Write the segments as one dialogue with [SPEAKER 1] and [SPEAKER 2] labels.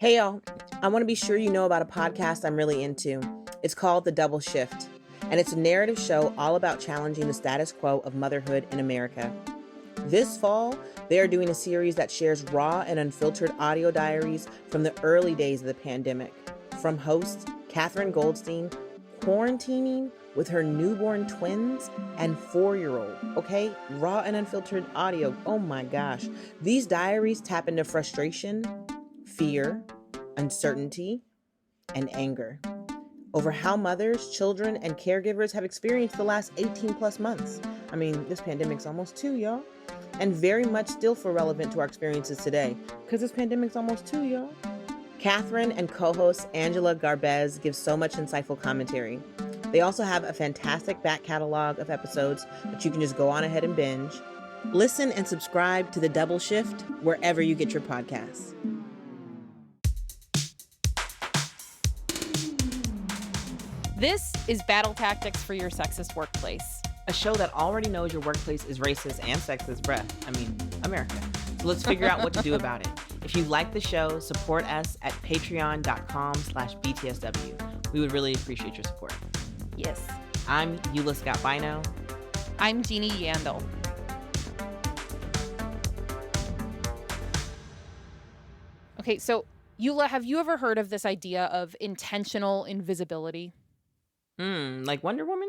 [SPEAKER 1] Hey y'all, I want to be sure you know about a podcast I'm really into. It's called The Double Shift, and it's a narrative show all about challenging the status quo of motherhood in America. This fall, they are doing a series that shares raw and unfiltered audio diaries from the early days of the pandemic, from host Katherine Goldstein quarantining with her newborn twins and 4-year-old. Okay, raw and unfiltered audio. Oh my gosh. These diaries tap into frustration, fear, uncertainty, and anger over how mothers, children, and caregivers have experienced the last 18 plus months. I mean, this pandemic's almost 2, y'all. And very much still feel relevant to our experiences today, because this pandemic's almost 2, y'all. Catherine and co-host Angela Garbez give so much insightful commentary. They also have a fantastic back catalog of episodes that you can just go on ahead and binge. Listen and subscribe to The Double Shift wherever you get your podcasts.
[SPEAKER 2] This is Battle Tactics for Your Sexist Workplace.
[SPEAKER 1] A show that already knows your workplace is racist and sexist, America. So let's figure out what to do about it. If you like the show, support us at patreon.com/BTSW. We would really appreciate your support.
[SPEAKER 2] Yes.
[SPEAKER 1] I'm Eula Scott Bino.
[SPEAKER 2] I'm Jeannie Yandel. Okay, so Eula, have you ever heard of this idea of intentional invisibility?
[SPEAKER 1] Like Wonder Woman?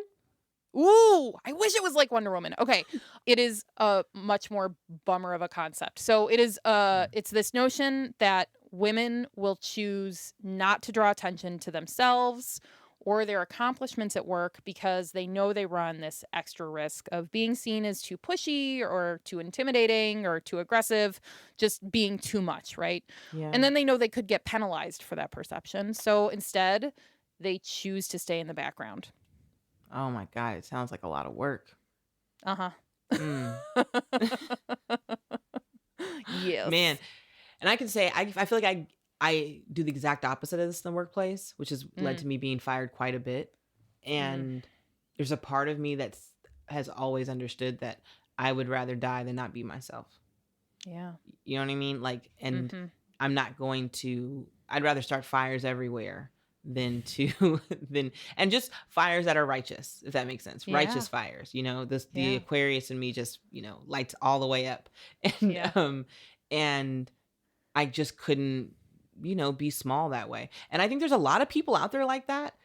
[SPEAKER 2] Ooh, I wish it was like Wonder Woman. Okay, it is a much more bummer of a concept. So it is it's this notion that women will choose not to draw attention to themselves or their accomplishments at work because they know they run this extra risk of being seen as too pushy or too intimidating or too aggressive, just being too much, right?
[SPEAKER 1] Yeah.
[SPEAKER 2] And then they know they could get penalized for that perception. So instead, they choose to stay in the background.
[SPEAKER 1] Oh my God, it sounds like a lot of work.
[SPEAKER 2] Uh-huh. Yes.
[SPEAKER 1] Man, and I can say, I feel like I do the exact opposite of this in the workplace, which has led to me being fired quite a bit. And there's a part of me that has always understood that I would rather die than not be myself.
[SPEAKER 2] Yeah.
[SPEAKER 1] You know what I mean? Like, and I'm not going to, I'd rather start fires everywhere than and just fires that are righteous, if that makes sense. Yeah. Righteous fires, the Aquarius in me just, lights all the way up. And, and I just couldn't, be small that way. And I think there's a lot of people out there like that.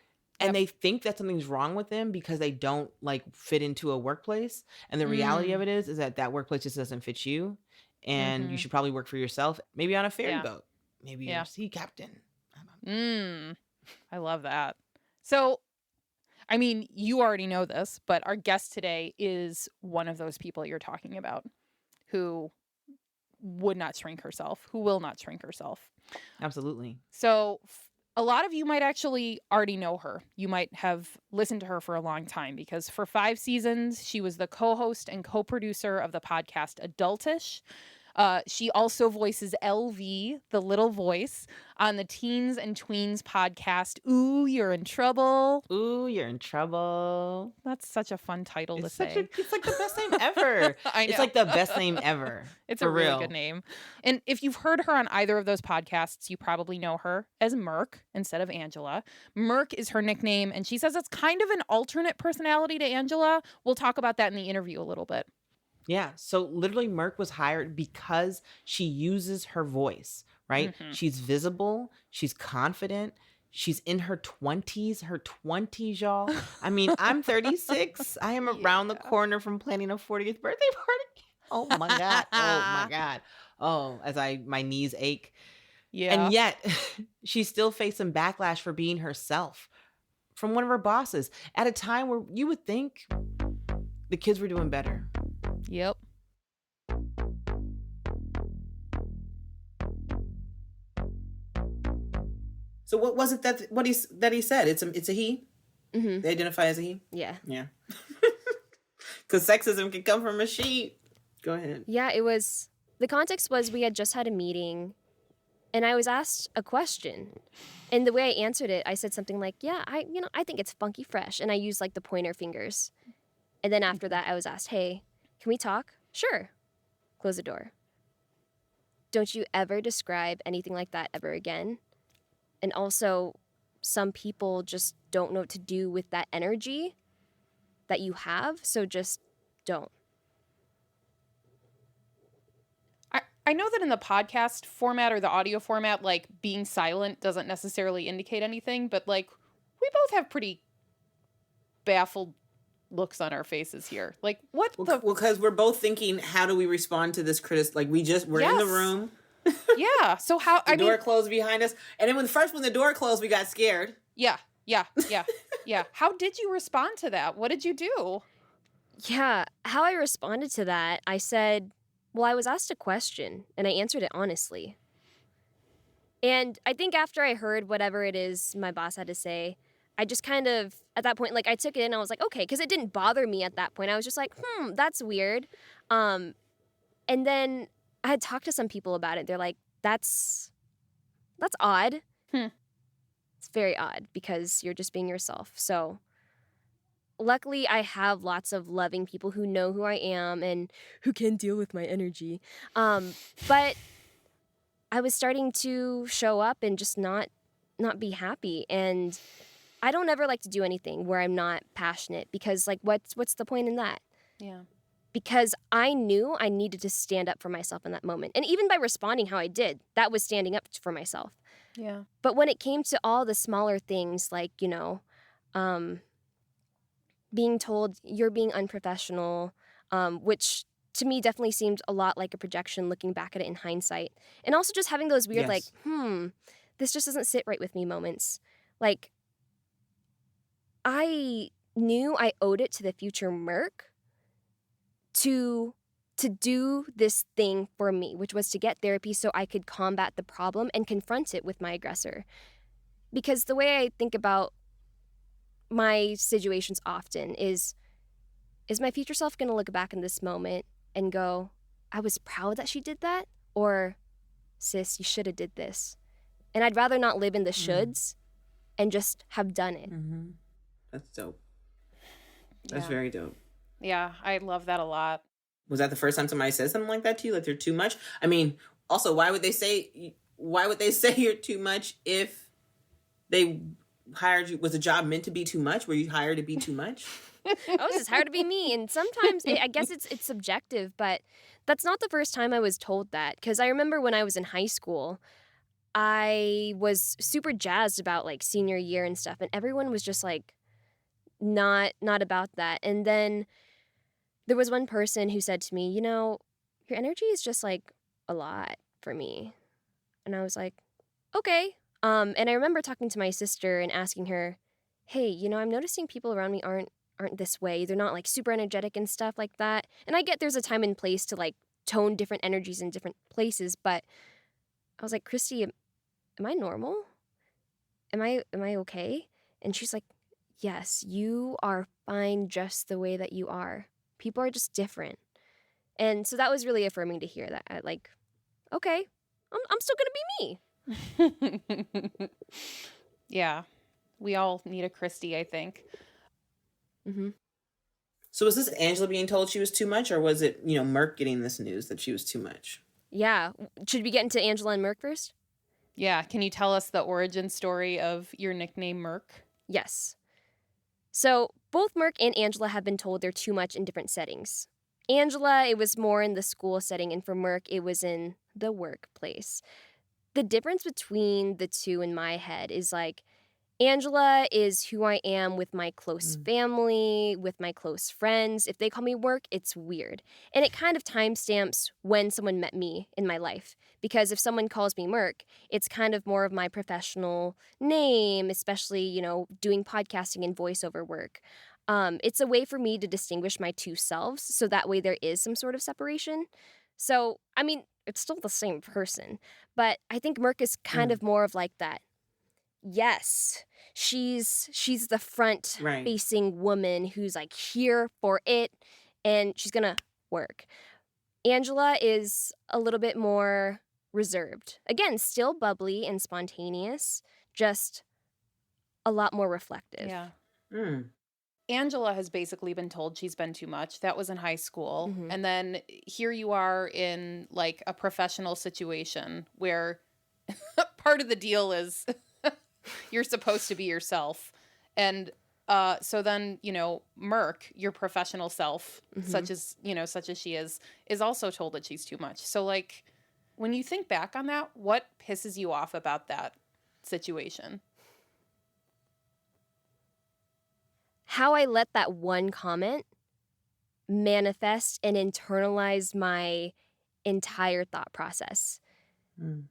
[SPEAKER 1] And they think that something's wrong with them because they don't fit into a workplace. And the reality of it is that workplace just doesn't fit you. And you should probably work for yourself, maybe on a ferry boat, maybe you're a sea captain. I don't know.
[SPEAKER 2] I love that. So, I mean, you already know this, but our guest today is one of those people you're talking about who would not shrink herself, who will not shrink herself.
[SPEAKER 1] Absolutely.
[SPEAKER 2] So a lot of you might actually already know her. You might have listened to her for a long time because for 5 seasons, she was the co-host and co-producer of the podcast Adultish. She also voices LV, the little voice, on the Teens and Tweens podcast, Ooh, You're in Trouble.
[SPEAKER 1] Ooh, You're in Trouble.
[SPEAKER 2] That's such a fun title to say.
[SPEAKER 1] It's like the best name ever.
[SPEAKER 2] I know.
[SPEAKER 1] It's like the best name ever.
[SPEAKER 2] It's a really good name. And if you've heard her on either of those podcasts, you probably know her as Merk instead of Angela. Merk is her nickname, and she says it's kind of an alternate personality to Angela. We'll talk about that in the interview a little bit.
[SPEAKER 1] Yeah. So literally Merk was hired because she uses her voice, right? She's visible. She's confident. She's in her 20s, y'all. I mean, I'm 36. I am around the corner from planning a 40th birthday party. Oh my God. Oh my God. Oh, my knees ache. Yeah. And yet she's still facing backlash for being herself from one of her bosses at a time where you would think the kids were doing better.
[SPEAKER 2] Yep.
[SPEAKER 1] So what was it that he said? It's a he? Mm-hmm. They identify as a he?
[SPEAKER 3] Yeah.
[SPEAKER 1] Yeah. Because sexism can come from a she. Go ahead.
[SPEAKER 3] Yeah, the context was we had just had a meeting and I was asked a question. And the way I answered it, I said something like, yeah, I think it's funky fresh. And I used the pointer fingers. And then after that, I was asked, hey, can we talk? Sure. Close the door. don't you ever describe anything like that ever again. And also, some people just don't know what to do with that energy that you have, so just don't.
[SPEAKER 2] I know that in the podcast format or the audio format, like, being silent doesn't necessarily indicate anything, but, like, we both have pretty baffled looks on our faces here. Like, what the...
[SPEAKER 1] Well, because we're both thinking, how do we respond to this criticism? Like, we're in the room.
[SPEAKER 2] Yeah, so how...
[SPEAKER 1] The door closed behind us. And then when the door closed, we got scared.
[SPEAKER 2] Yeah. How did you respond to that? What did you do?
[SPEAKER 3] Yeah, how I responded to that, I said, well, I was asked a question, and I answered it honestly. And I think after I heard whatever it is my boss had to say, I just kind of, at that point, like, I took it and I was like, okay, because it didn't bother me at that point. I was just like, that's weird. And then I had talked to some people about it. They're like, that's odd. It's very odd because you're just being yourself. So luckily, I have lots of loving people who know who I am and who can deal with my energy. But I was starting to show up and just not be happy. And I don't ever like to do anything where I'm not passionate because, like, what's the point in that?
[SPEAKER 2] Yeah.
[SPEAKER 3] Because I knew I needed to stand up for myself in that moment. And even by responding how I did, that was standing up for myself.
[SPEAKER 2] Yeah.
[SPEAKER 3] But when it came to all the smaller things, like, being told you're being unprofessional, which to me definitely seemed a lot like a projection looking back at it in hindsight. And also just having those weird,
[SPEAKER 1] Yes.
[SPEAKER 3] this just doesn't sit right with me moments. Like, I knew I owed it to the future Merk to do this thing for me, which was to get therapy so I could combat the problem and confront it with my aggressor. Because the way I think about my situations often is my future self going to look back in this moment and go, I was proud that she did that? Or, sis, you should have did this. And I'd rather not live in the shoulds and just have done it.
[SPEAKER 1] Mm-hmm. That's dope. That's
[SPEAKER 2] Yeah.
[SPEAKER 1] very dope.
[SPEAKER 2] Yeah, I love that a lot.
[SPEAKER 1] Was that the first time somebody said something like that to you? Like, they're too much? I mean, also, why would they say you're too much if they hired you? Was the job meant to be too much? Were you hired to be too much?
[SPEAKER 3] I was just hired to be me. And sometimes, I guess it's subjective, but that's not the first time I was told that. Because I remember when I was in high school, I was super jazzed about, like, senior year and stuff. And everyone was just, like, not about that. And then there was one person who said to me, your energy is just, like, a lot for me. And I was like, okay. And I remember talking to my sister and asking her, hey, I'm noticing people around me aren't this way. They're not, like, super energetic and stuff like that. And I get there's a time and place to, like, tone different energies in different places. But I was like, Christy, am I normal? Am I okay? And she's like, yes, you are fine just the way that you are. People are just different. And so that was really affirming to hear that. Okay, I'm still going to be me.
[SPEAKER 2] Yeah. We all need a Christy, I think.
[SPEAKER 3] Mm-hmm.
[SPEAKER 1] So was this Angela being told she was too much, or was it, Merk getting this news that she was too much?
[SPEAKER 3] Yeah. Should we get into Angela and Merk first?
[SPEAKER 2] Yeah. Can you tell us the origin story of your nickname, Merk?
[SPEAKER 3] Yes. So both Merk and Angela have been told they're too much in different settings. Angela, it was more in the school setting, and for Merk, it was in the workplace. The difference between the two in my head is, like, Angela is who I am with my close family, with my close friends. If they call me Work, it's weird. And it kind of timestamps when someone met me in my life. Because if someone calls me Merk, it's kind of more of my professional name, especially, doing podcasting and voiceover work. It's a way for me to distinguish my two selves, so that way there is some sort of separation. So, I mean, it's still the same person. But I think Merk is kind of more of like that. Yes, she's the front-facing woman who's, like, here for it, and she's gonna work. Angela is a little bit more reserved. Again, still bubbly and spontaneous, just a lot more reflective.
[SPEAKER 2] Yeah. Angela has basically been told she's been too much. That was in high school.
[SPEAKER 3] Mhm.
[SPEAKER 2] And then here you are in like a professional situation where part of the deal is you're supposed to be yourself. And so then, Merk, your professional self, such as she is also told that she's too much. So like, when you think back on that, what pisses you off about that situation?
[SPEAKER 3] How I let that one comment manifest and internalize my entire thought process.
[SPEAKER 1] Mm.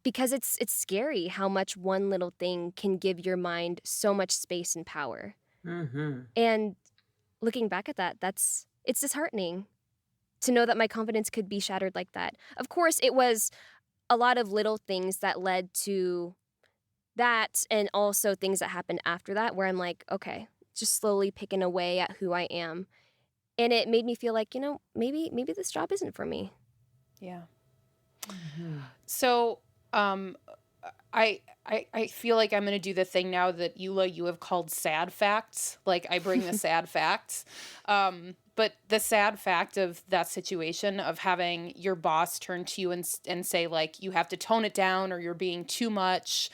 [SPEAKER 3] Because it's scary how much one little thing can give your mind so much space and power.
[SPEAKER 1] Mm-hmm.
[SPEAKER 3] And looking back at that, it's disheartening to know that my confidence could be shattered like that. Of course, it was a lot of little things that led to that, and also things that happened after that where I'm like, okay, just slowly picking away at who I am. And it made me feel like, maybe this job isn't for me.
[SPEAKER 2] Yeah.
[SPEAKER 1] Mm-hmm.
[SPEAKER 2] So, I feel like I'm going to do the thing now that Eula, you have called sad facts. Like I bring the sad facts. But the sad fact of that situation of having your boss turn to you and say like, you have to tone it down or you're being too much,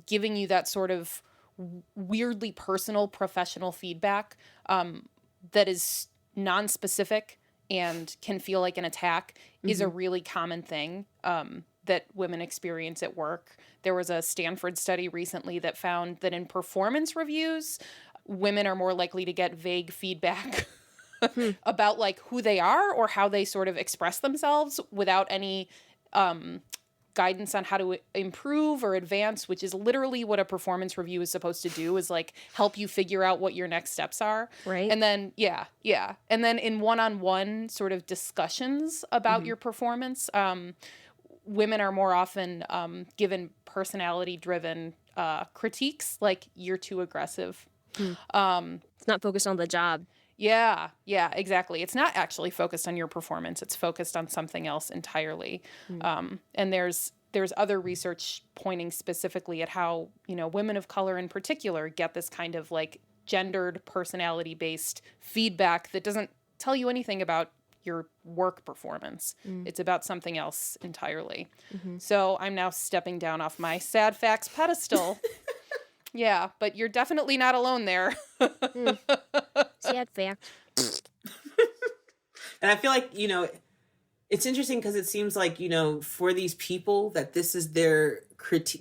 [SPEAKER 2] giving you that sort of weirdly personal professional feedback, that is non-specific and can feel like an attack is a really common thing, that women experience at work. There was a Stanford study recently that found that in performance reviews, women are more likely to get vague feedback about like who they are or how they sort of express themselves without any guidance on how to improve or advance, which is literally what a performance review is supposed to do, is like help you figure out what your next steps are.
[SPEAKER 3] Right.
[SPEAKER 2] And then, yeah. And then in one-on-one sort of discussions about your performance, women are more often given personality-driven critiques, like you're too aggressive.
[SPEAKER 3] It's not focused on the job.
[SPEAKER 2] Yeah, exactly. It's not actually focused on your performance. It's focused on something else entirely. And there's other research pointing specifically at how, women of color in particular get this kind of like gendered personality-based feedback that doesn't tell you anything about your work performance. It's about something else entirely. So I'm now stepping down off my sad facts pedestal. Yeah, but you're definitely not alone there.
[SPEAKER 3] Sad fact.
[SPEAKER 1] And I feel like, it's interesting because it seems like, for these people that this is their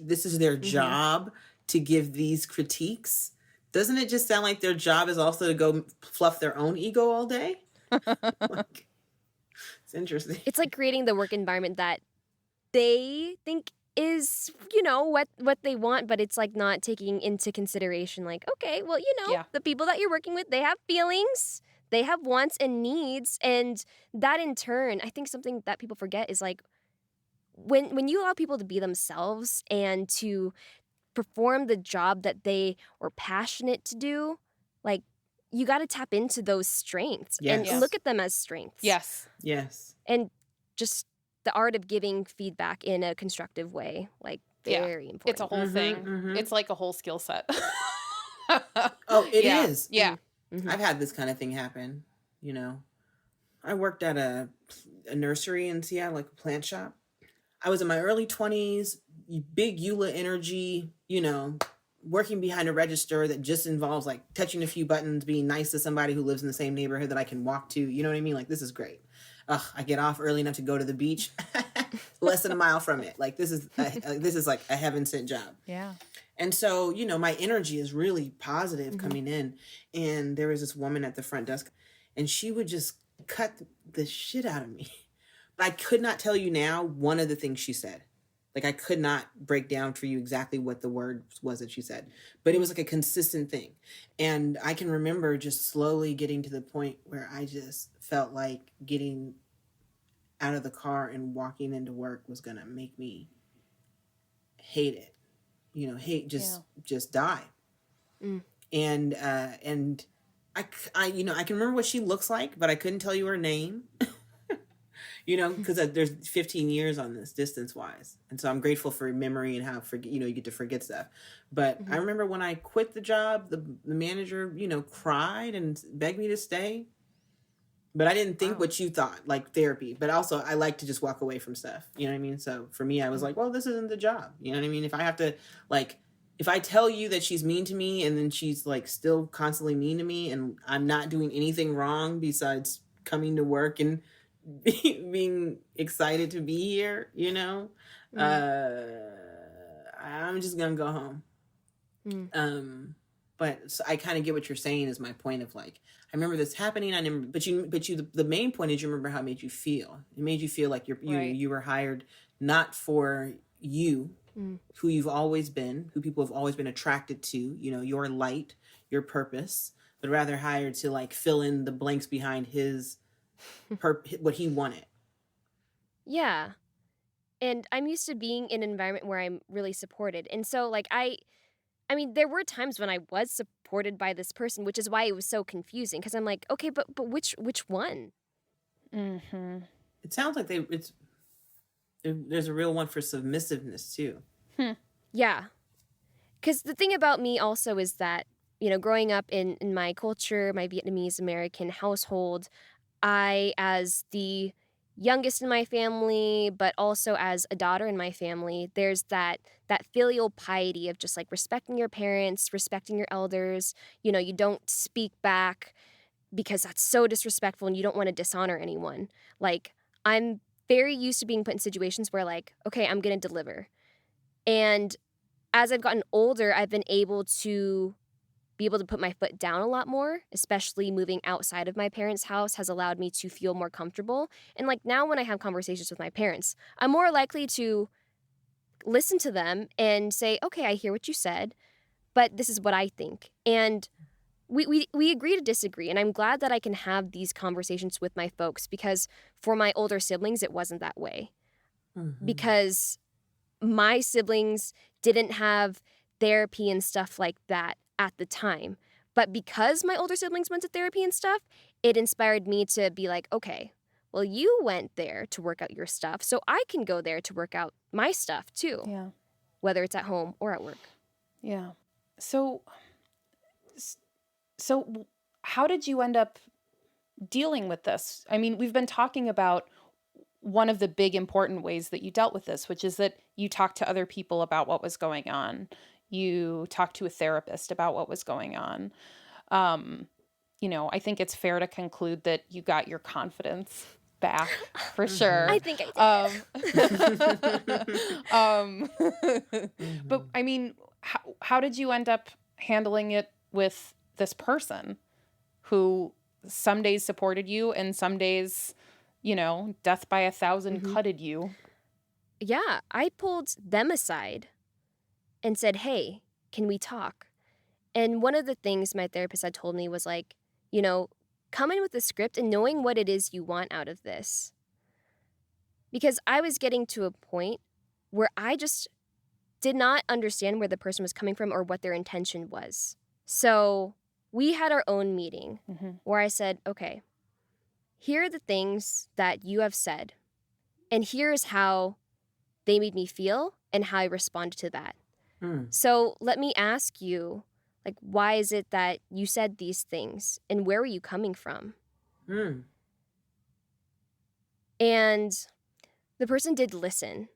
[SPEAKER 1] this is their job to give these critiques. Doesn't it just sound like their job is also to go fluff their own ego all day? Like, it's interesting.
[SPEAKER 3] It's like creating the work environment that they think is, what they want, but it's like not taking into consideration like, okay, well, the people that you're working with, they have feelings, they have wants and needs, and that in turn, I think something that people forget is like when you allow people to be themselves and to perform the job that they were passionate to do, like you got to tap into those strengths and look at them as strengths.
[SPEAKER 2] Yes.
[SPEAKER 3] And just the art of giving feedback in a constructive way, like very important.
[SPEAKER 2] It's a whole thing. It's like a whole skill set.
[SPEAKER 1] Oh, it is.
[SPEAKER 2] Yeah.
[SPEAKER 1] I've had this kind of thing happen, I worked at a nursery in Seattle, like a plant shop. I was in my early 20s, big Eula energy, working behind a register that just involves like touching a few buttons, being nice to somebody who lives in the same neighborhood that I can walk to. You know what I mean? Like, this is great. I get off early enough to go to the beach, less than a mile from it. Like, this is like a heaven sent job.
[SPEAKER 2] Yeah.
[SPEAKER 1] And so, my energy is really positive coming in. And there was this woman at the front desk, and she would just cut the shit out of me. But I could not tell you now one of the things she said. Like, I could not break down for you exactly what the word was that she said. But it was like a consistent thing. And I can remember just slowly getting to the point where I just felt like getting out of the car and walking into work was going to make me hate it. Just die. And I can remember what she looks like, but I couldn't tell you her name. because there's 15 years on this distance wise. And so I'm grateful for memory and how, you get to forget stuff. But I remember when I quit the job, the manager, cried and begged me to stay. But I didn't think what you thought, like therapy. But also, I like to just walk away from stuff. You know what I mean? So for me, I was like, well, this isn't the job. You know what I mean? If I have to, if I tell you that she's mean to me and then she's still constantly mean to me and I'm not doing anything wrong besides coming to work and being excited to be here, I'm just going to go home. But so I kind of get what you're saying is my point of I remember this happening. I never, but the main point is you remember how it made you feel. It made you feel like you were hired not for you, who you've always been, who people have always been attracted to, your light, your purpose, but rather hired to fill in the blanks behind his what he wanted.
[SPEAKER 3] Yeah. And I'm used to being in an environment where I'm really supported. And so I mean, there were times when I was supported by this person, which is why it was so confusing. Because I'm like, okay, but which one?
[SPEAKER 2] Mm-hmm.
[SPEAKER 1] It sounds like there's a real one for submissiveness too.
[SPEAKER 3] Yeah. Because the thing about me also is that, growing up in my culture, my Vietnamese American household, I, as the youngest in my family, but also as a daughter in my family, there's that filial piety of just respecting your parents, respecting your elders. You don't speak back because that's so disrespectful and you don't want to dishonor anyone. I'm very used to being put in situations where okay, I'm going to deliver. And as I've gotten older, I've been able to put my foot down a lot more, especially moving outside of my parents' house has allowed me to feel more comfortable. And now when I have conversations with my parents, I'm more likely to listen to them and say, okay, I hear what you said, but this is what I think. And we agree to disagree. And I'm glad that I can have these conversations with my folks because for my older siblings, it wasn't that way. Mm-hmm. Because my siblings didn't have therapy and stuff like that at the time. But because my older siblings went to therapy and stuff, it inspired me to be like, okay, well, you went there to work out your stuff, so I can go there to work out my stuff too.
[SPEAKER 2] Yeah.
[SPEAKER 3] Whether it's at home or at work.
[SPEAKER 2] Yeah. So how did you end up dealing with this? I mean, we've been talking about one of the big important ways that you dealt with this, which is that you talked to other people about what was going on. You talked to a therapist about what was going on. I think it's fair to conclude that you got your confidence back for sure.
[SPEAKER 3] I think I
[SPEAKER 2] did. But I mean, how did you end up handling it with this person who some days supported you and some days, death by 1,000 cutted you?
[SPEAKER 3] Yeah, I pulled them aside and said, hey, can we talk? And one of the things my therapist had told me was come in with a script and knowing what it is you want out of this. Because I was getting to a point where I just did not understand where the person was coming from or what their intention was. So we had our own meeting where I said, okay, here are the things that you have said, and here's how they made me feel and how I responded to that. So let me ask you, why is it that you said these things and where were you coming from? And the person did listen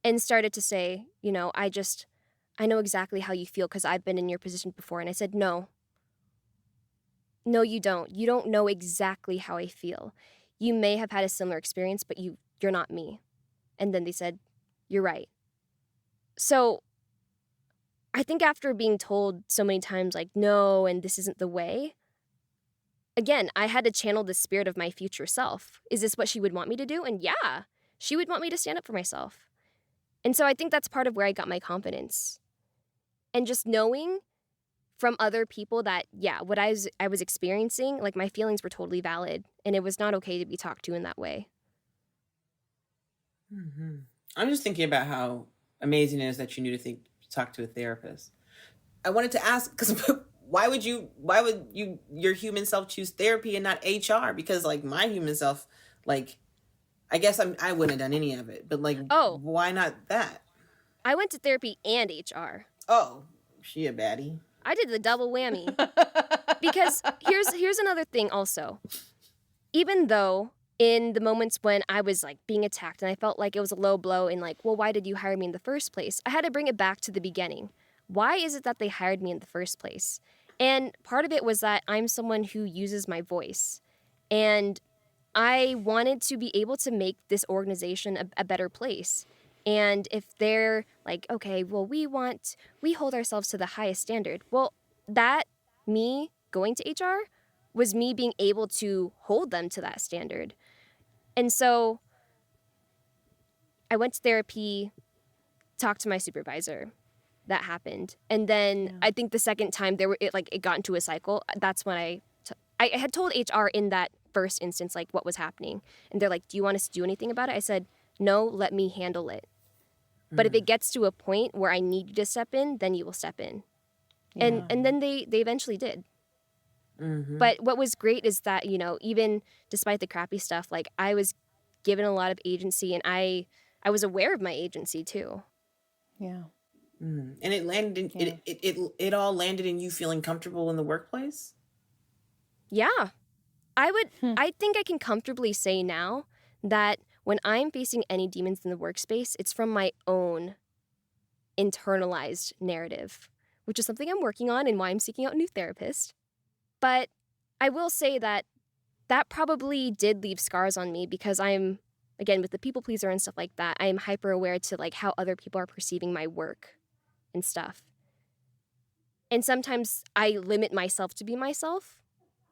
[SPEAKER 3] and started to say, I know exactly how you feel because I've been in your position before. And I said, no, you don't. You don't know exactly how I feel. You may have had a similar experience, but you're not me. And then they said, you're right. So I think after being told so many times, no, and this isn't the way, again, I had to channel the spirit of my future self. Is this what she would want me to do? And yeah, she would want me to stand up for myself. And so I think that's part of where I got my confidence. And just knowing from other people that, yeah, what I was experiencing, my feelings were totally valid. And it was not okay to be talked to in that way.
[SPEAKER 1] I'm just thinking about how amazing it is that you knew to talk to a therapist. I wanted to ask, because why would your human self choose therapy and not HR? Because my human self, I guess I wouldn't have done any of it, but like,
[SPEAKER 3] Oh.
[SPEAKER 1] why not that?
[SPEAKER 3] I went to therapy and HR.
[SPEAKER 1] Oh, she a baddie.
[SPEAKER 3] I did the double whammy. Because here's another thing also. Even though in the moments when I was like being attacked and I felt like it was a low blow and like, well, why did you hire me in the first place? I had to bring it back to the beginning. Why is it that they hired me in the first place? And part of it was that I'm someone who uses my voice. And I wanted to be able to make this organization a better place. And if they're like, okay, well, we hold ourselves to the highest standard. Well, that me going to HR was me being able to hold them to that standard. And so I went to therapy, talked to my supervisor. That happened. And then I think the second time it got into a cycle. That's when I had told HR in that first instance, like what was happening. And they're like, do you want us to do anything about it? I said, no, let me handle it. But if it gets to a point where I need you to step in, then you will step in. Yeah. And then they eventually did. Mm-hmm. But what was great is that, you know, even despite the crappy stuff, like I was given a lot of agency and I was aware of my agency too. Yeah.
[SPEAKER 1] And it landed in, it all landed in you feeling comfortable in the workplace?
[SPEAKER 3] Yeah. I think I can comfortably say now that when I'm facing any demons in the workspace, it's from my own internalized narrative, which is something I'm working on and why I'm seeking out a new therapist. But I will say that probably did leave scars on me because I'm, again, with the people pleaser and stuff like that, I am hyper aware to like how other people are perceiving my work and stuff. And sometimes I limit myself to be myself,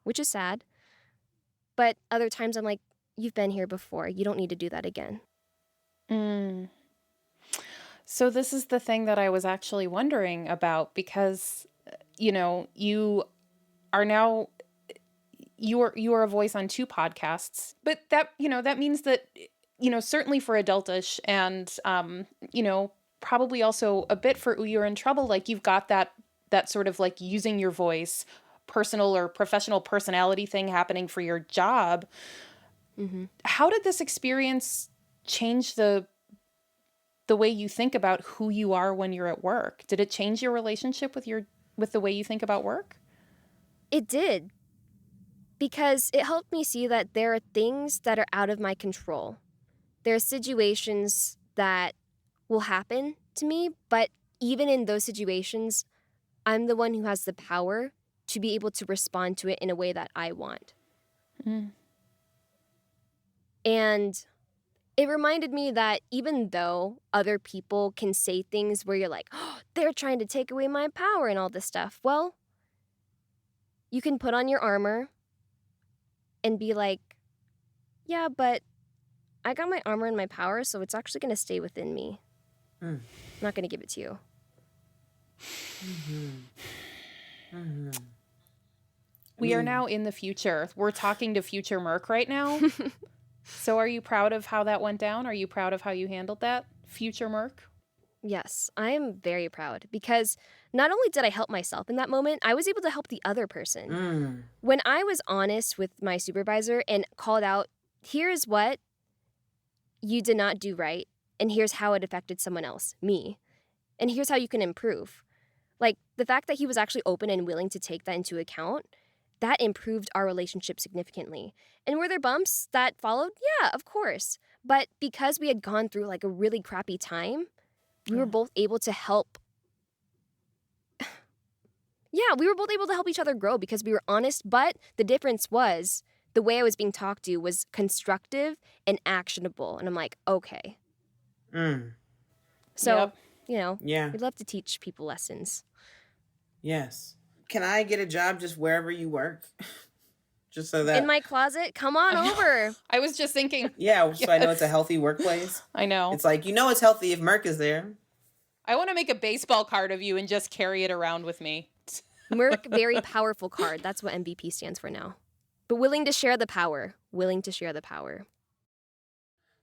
[SPEAKER 3] which is sad. But other times I'm like, you've been here before. You don't need to do that again.
[SPEAKER 2] So this is the thing that I was actually wondering about because, you know, you are now, you are a voice on 2 podcasts, but that, you know, that means that, you know, certainly for Adultish and, you know, probably also a bit for Ooh, You're in Trouble, like you've got that sort of like using your voice, personal or professional personality thing happening for your job. Mm-hmm. How did this experience change the way you think about who you are when you're at work? Did it change your relationship with the way you think about work?
[SPEAKER 3] It did. Because it helped me see that there are things that are out of my control. There are situations that will happen to me, but even in those situations, I'm the one who has the power to be able to respond to it in a way that I want. And it reminded me that even though other people can say things where you're like, oh, they're trying to take away my power and all this stuff, well, you can put on your armor and be like, yeah, but I got my armor and my power, so it's actually going to stay within me. I'm not going to give it to you.
[SPEAKER 2] We are now in the future. We're talking to future Merk right now. So are you proud of how that went down? Are you proud of how you handled that, future Merk?
[SPEAKER 3] Yes, I am very proud because not only did I help myself in that moment, I was able to help the other person. When I was honest with my supervisor and called out, here's what you did not do right, and here's how it affected someone else, me, and here's how you can improve. Like, the fact that he was actually open and willing to take that into account, that improved our relationship significantly. And were there bumps that followed? Yeah, of course. But because we had gone through like a really crappy time, we were both able to help. We were both able to help each other grow because we were honest. But the difference was the way I was being talked to was constructive and actionable. And I'm like, okay. So, you know, we'd love to teach people lessons.
[SPEAKER 1] Yes. Can I get a job just wherever you work? Just so that...
[SPEAKER 3] In my closet? Come on over.
[SPEAKER 2] I was just thinking.
[SPEAKER 1] Yeah, so I know it's a healthy workplace.
[SPEAKER 2] I know.
[SPEAKER 1] It's like, you know it's healthy if Merk is there.
[SPEAKER 2] I want to make a baseball card of you and just carry it around with me.
[SPEAKER 3] Merk, very powerful card. That's what MVP stands for now. But willing to share the power. Willing to share the power.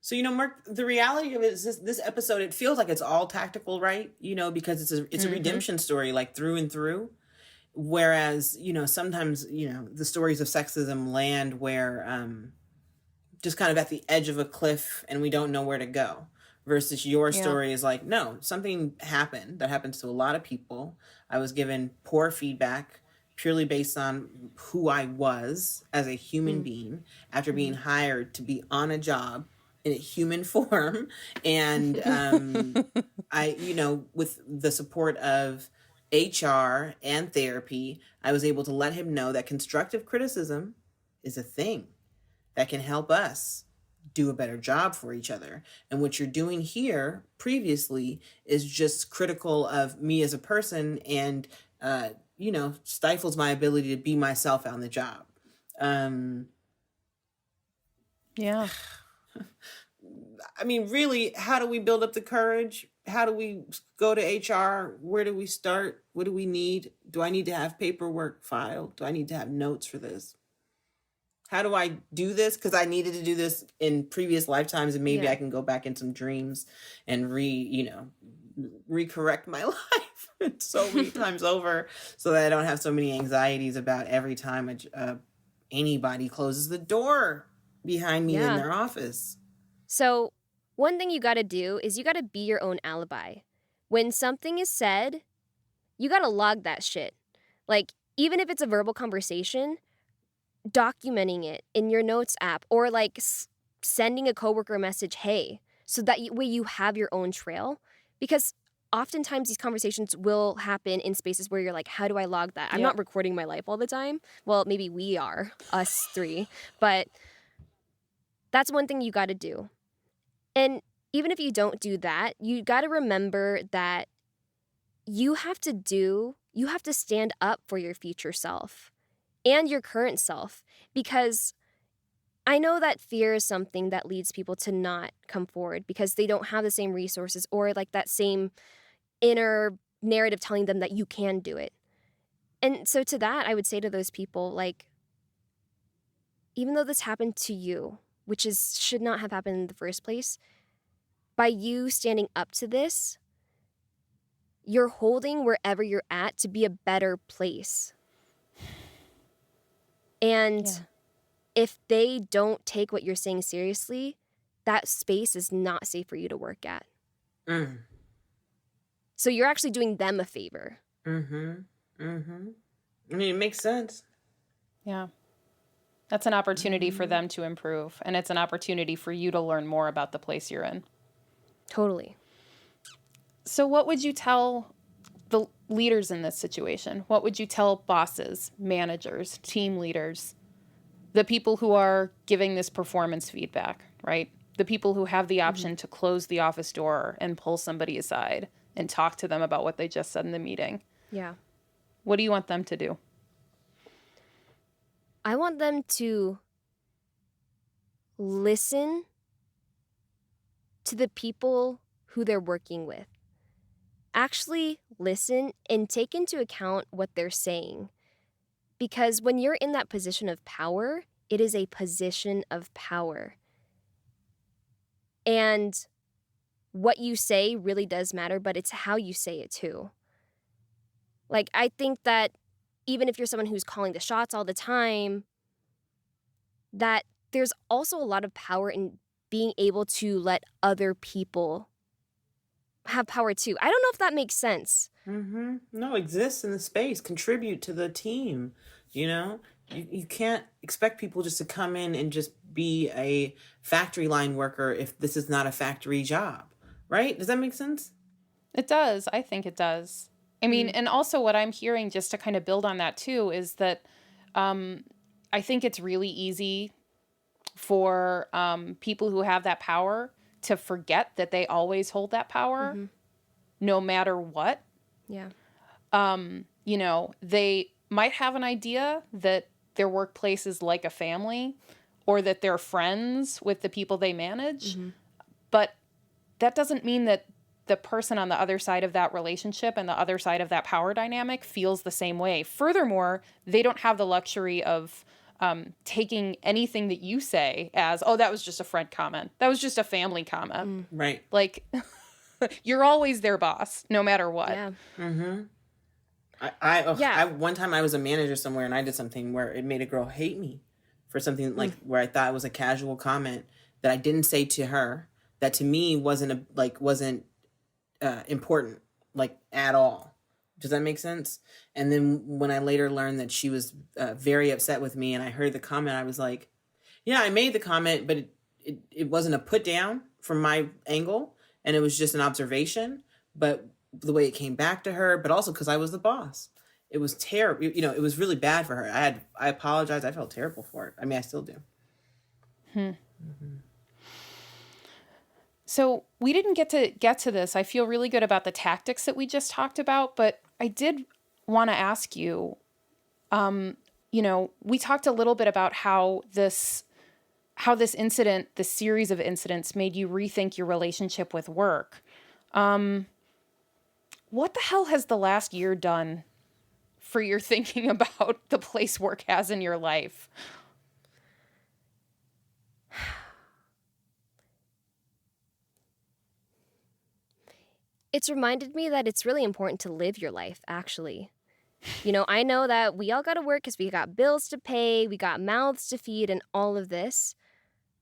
[SPEAKER 1] So, you know, Merk, the reality of it is this episode, it feels like it's all tactical, right? You know, because it's a redemption story, like through and through. Whereas, you know, sometimes, you know, the stories of sexism land where just kind of at the edge of a cliff and we don't know where to go. Versus your story is like, no, something happened that happens to a lot of people. I was given poor feedback purely based on who I was as a human being after being hired to be on a job in a human form. And I, with the support of HR and therapy, I was able to let him know that constructive criticism is a thing that can help us do a better job for each other. And what you're doing here previously is just critical of me as a person and, stifles my ability to be myself on the job.
[SPEAKER 2] Yeah.
[SPEAKER 1] I mean, really, how do we build up the courage? How do we go to HR? Where do we start? What do we need? Do I need to have paperwork filed? Do I need to have notes for this? How do I do this? Because I needed to do this in previous lifetimes, and maybe I can go back in some dreams and recorrect my life so many times over, so that I don't have so many anxieties about every time anybody closes the door behind me in their office.
[SPEAKER 3] So one thing you got to do is you got to be your own alibi. When something is said, you got to log that shit. Like, even if it's a verbal conversation, documenting it in your notes app, or like sending a coworker a message, hey, so that way you have your own trail. Because oftentimes these conversations will happen in spaces where you're like, how do I log that? I'm not recording my life all the time. Well, maybe we are, us three, but that's one thing you got to do. And even if you don't do that, you got to remember that you have to stand up for your future self and your current self, because I know that fear is something that leads people to not come forward because they don't have the same resources or like that same inner narrative telling them that you can do it. And so to that, I would say to those people, like, even though this happened to you, which should not have happened in the first place, by you standing up to this, you're holding wherever you're at to be a better place. And if they don't take what you're saying seriously, that space is not safe for you to work at. So you're actually doing them a favor.
[SPEAKER 1] I mean, it makes sense.
[SPEAKER 2] Yeah. That's an opportunity for them to improve. And it's an opportunity for you to learn more about the place you're in.
[SPEAKER 3] Totally.
[SPEAKER 2] So what would you tell the leaders in this situation? What would you tell bosses, managers, team leaders, the people who are giving this performance feedback, right? The people who have the option to close the office door and pull somebody aside and talk to them about what they just said in the meeting.
[SPEAKER 3] Yeah.
[SPEAKER 2] What do you want them to do?
[SPEAKER 3] I want them to listen to the people who they're working with. Actually listen and take into account what they're saying. Because when you're in that position of power, it is a position of power. And what you say really does matter, but it's how you say it too. Like, I think that even if you're someone who's calling the shots all the time, that there's also a lot of power in being able to let other people have power too. I don't know if that makes sense.
[SPEAKER 1] No, exist in the space, contribute to the team. You can't expect people just to come in and just be a factory line worker if this is not a factory job, right? Does that make sense?
[SPEAKER 2] It does. I think it does. I mean, and also what I'm hearing, just to kind of build on that too, is that I think it's really easy for people who have that power to forget that they always hold that power, no matter what.
[SPEAKER 3] Yeah.
[SPEAKER 2] They might have an idea that their workplace is like a family or that they're friends with the people they manage, but that doesn't mean that the person on the other side of that relationship and the other side of that power dynamic feels the same way. Furthermore, they don't have the luxury of taking anything that you say as, oh, that was just a friend comment. That was just a family comment.
[SPEAKER 1] Right.
[SPEAKER 2] Like, you're always their boss, no matter what.
[SPEAKER 3] Yeah.
[SPEAKER 1] I one time I was a manager somewhere and I did something where it made a girl hate me for something like where I thought it was a casual comment that I didn't say to her, that to me wasn't important, like, at all. Does that make sense? And then when I later learned that she was very upset with me and I heard the comment, I was like, yeah, I made the comment, but it wasn't a put down from my angle, and it was just an observation. But the way it came back to her, but also because I was the boss, it was terrible. You know, it was really bad for her. I apologized. I felt terrible for it. I mean, I still do.
[SPEAKER 2] So we didn't get to this. I feel really good about the tactics that we just talked about, but I did want to ask you, you know, we talked a little bit about how this incident, the series of incidents, made you rethink your relationship with work. What the hell has the last year done for your thinking about the place work has in your life?
[SPEAKER 3] It's reminded me that it's really important to live your life, actually. You know, I know that we all got to work because we got bills to pay, we got mouths to feed, and all of this.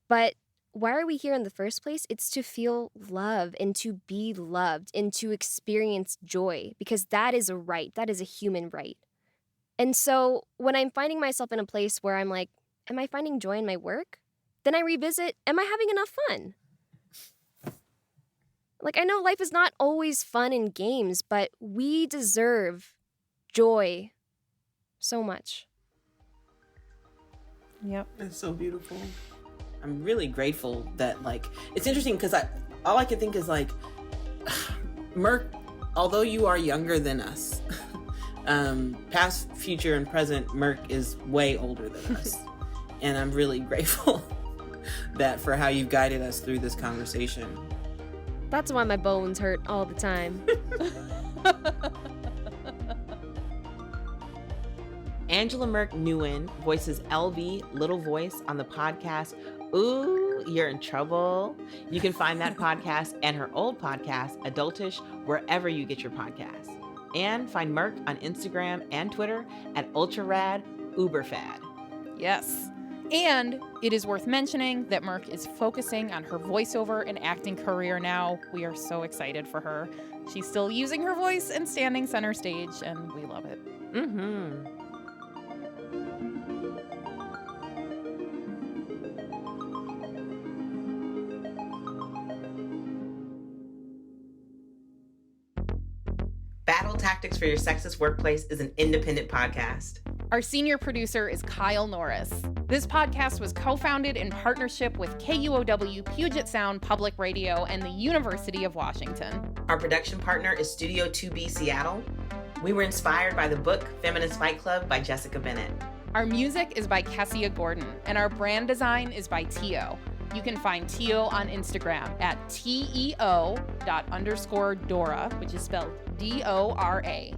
[SPEAKER 3] But why are we here in the first place? It's to feel love and to be loved and to experience joy, because that is a right. That is a human right. And so when I'm finding myself in a place where I'm like, am I finding joy in my work? Then I revisit, am I having enough fun? Like, I know life is not always fun and games, but we deserve joy so much.
[SPEAKER 2] Yep.
[SPEAKER 1] It's so beautiful. I'm really grateful that, like, it's interesting because all I could think is, like, Merk, although you are younger than us, past, future, and present, Merk is way older than us. And I'm really grateful that for how you've guided us through this conversation.
[SPEAKER 3] That's why my bones hurt all the time.
[SPEAKER 1] Angela Merk Nguyen voices LV, Little Voice, on the podcast Ooh, You're in Trouble. You can find that podcast and her old podcast, Adultish, wherever you get your podcasts. And find Merk on Instagram and Twitter at UltraRadUberFad.
[SPEAKER 2] Yes. And it is worth mentioning that Merk is focusing on her voiceover and acting career now. We are so excited for her. She's still using her voice and standing center stage, and we love it.
[SPEAKER 1] Mm-hmm. Battle Tactics for Your Sexist Workplace is an independent podcast.
[SPEAKER 2] Our senior producer is Kyle Norris. This podcast was co-founded in partnership with KUOW Puget Sound Public Radio and the University of Washington.
[SPEAKER 1] Our production partner is Studio 2B Seattle. We were inspired by the book Feminist Fight Club by Jessica Bennett.
[SPEAKER 2] Our music is by Kessia Gordon, and our brand design is by Tio. You can find Tio on Instagram at teo._Dora, which is spelled D-O-R-A.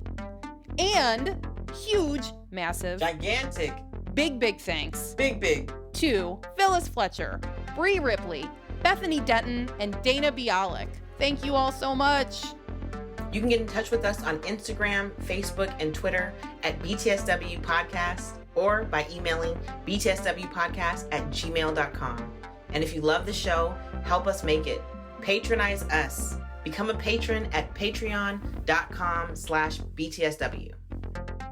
[SPEAKER 2] And huge, massive,
[SPEAKER 1] gigantic,
[SPEAKER 2] big thanks
[SPEAKER 1] big
[SPEAKER 2] to Phyllis Fletcher, Bree Ripley, Bethany Denton, and Dana Bialik. Thank you all so much.
[SPEAKER 1] You can get in touch with us on Instagram, Facebook, and Twitter at BTSW Podcast or by emailing btswpodcast@gmail.com. And if you love the show, help us make it. Patronize us. Become a patron at patreon.com/BTSW.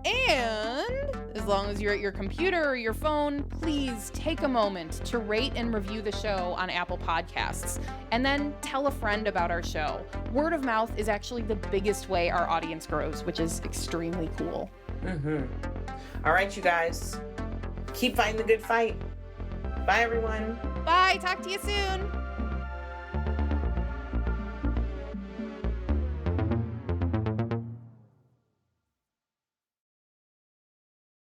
[SPEAKER 2] And as long as you're at your computer or your phone, please take a moment to rate and review the show on Apple Podcasts. And then tell a friend about our show. Word of mouth is actually the biggest way our audience grows, which is extremely cool.
[SPEAKER 1] Mm-hmm. All right, you guys. Keep fighting the good fight. Bye, everyone.
[SPEAKER 2] Bye. Talk to you soon.